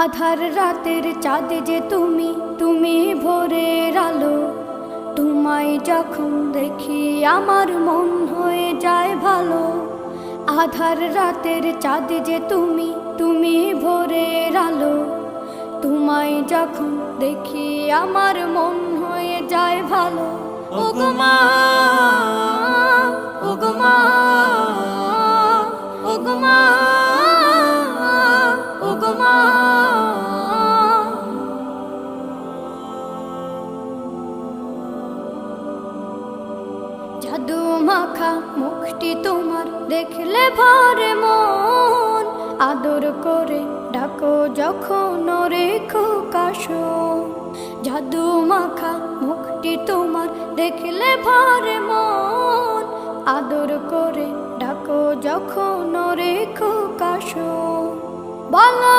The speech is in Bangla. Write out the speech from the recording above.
আধার রাতের চাঁদ যে তুমি, তুমি ভোরের আলো। তোমায় যখন দেখি আমার মন হয়ে যায় ভালো। আধার রাতের চাঁদ যে তুমি, তুমি ভোরের আলো। তোমায় যখন দেখি আমার মন হয়ে যায় ভালো। ওগো মা, ওগো মা, ওগো মা, ওগো মা। জাদু মাখা মুখটি তোমার দেখলে ভরে মন। আদর করে ডাকো যখন রেখো কাশন। জাদু মাখা মুখটি তোমার দেখলে ভরে মন। আদর করে ডাকো যখন রেখো কাশন। বলো